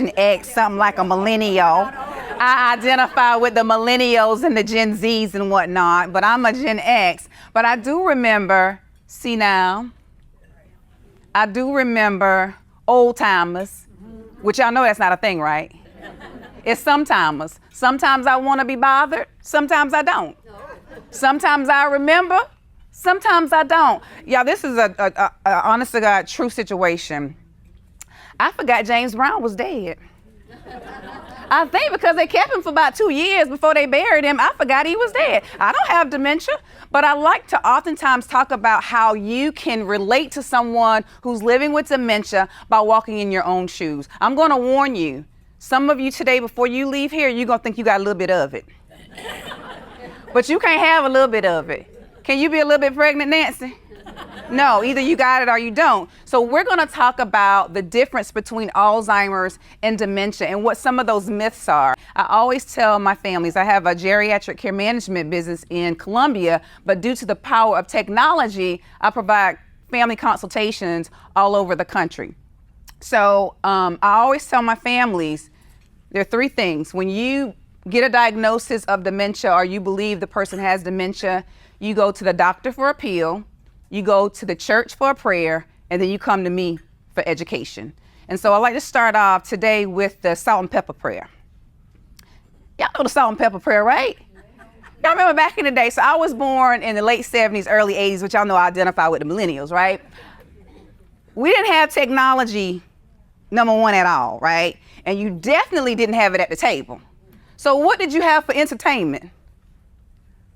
X, something like a millennial. I identify with the millennials and the Gen Zs and whatnot, but I'm a Gen X. But I do remember, see now, I do remember old timers, which y'all know that's not a thing, right? It's sometimers. Sometimes I want to be bothered, sometimes I don't. Sometimes I remember, sometimes I don't. Y'all, this is a honest to God true situation. I forgot James Brown was dead. I think because they kept him for about 2 years before they buried him, I forgot he was dead. I don't have dementia, but I like to oftentimes talk about how you can relate to someone who's living with dementia by walking in your own shoes. I'm going to warn you, some of you today, before you leave here, you're going to think you got a little bit of it. But you can't have a little bit of it. Can you be a little bit pregnant, Nancy? No, either you got it or you don't. So we're going to talk about the difference between Alzheimer's and dementia and what some of those myths are. I always tell my families, I have a geriatric care management business in Columbia, but due to the power of technology, I provide family consultations all over the country. So I always tell my families, there are 3 things. When you get a diagnosis of dementia or you believe the person has dementia, you go to the doctor for a pill, you go to the church for a prayer, and then you come to me for education. And so I'd like to start off today with the salt and pepper prayer. Y'all know the salt and pepper prayer, right? Y'all remember back in the day, so I was born in the late 70s, early 80s, which y'all know I identify with the millennials, right? We didn't have technology, number one, at all, right? And you definitely didn't have it at the table. So what did you have for entertainment?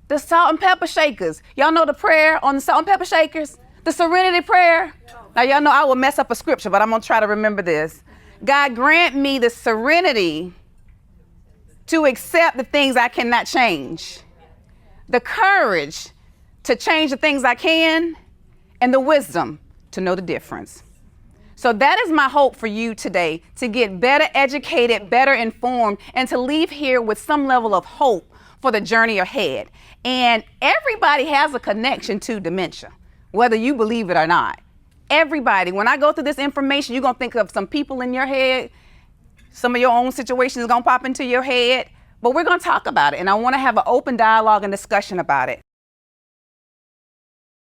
The salt and pepper shakers. Y'all know the prayer on the salt and pepper shakers? The serenity prayer? Now y'all know I will mess up a scripture, but I'm gonna try to remember this. God grant me the serenity to accept the things I cannot change, the courage to change the things I can, and the wisdom to know the difference. So that is my hope for you today, to get better educated, better informed, and to leave here with some level of hope for the journey ahead. And everybody has a connection to dementia, whether you believe it or not. Everybody, when I go through this information, you're gonna think of some people in your head, some of your own situations is gonna pop into your head, but we're gonna talk about it. And I wanna have an open dialogue and discussion about it.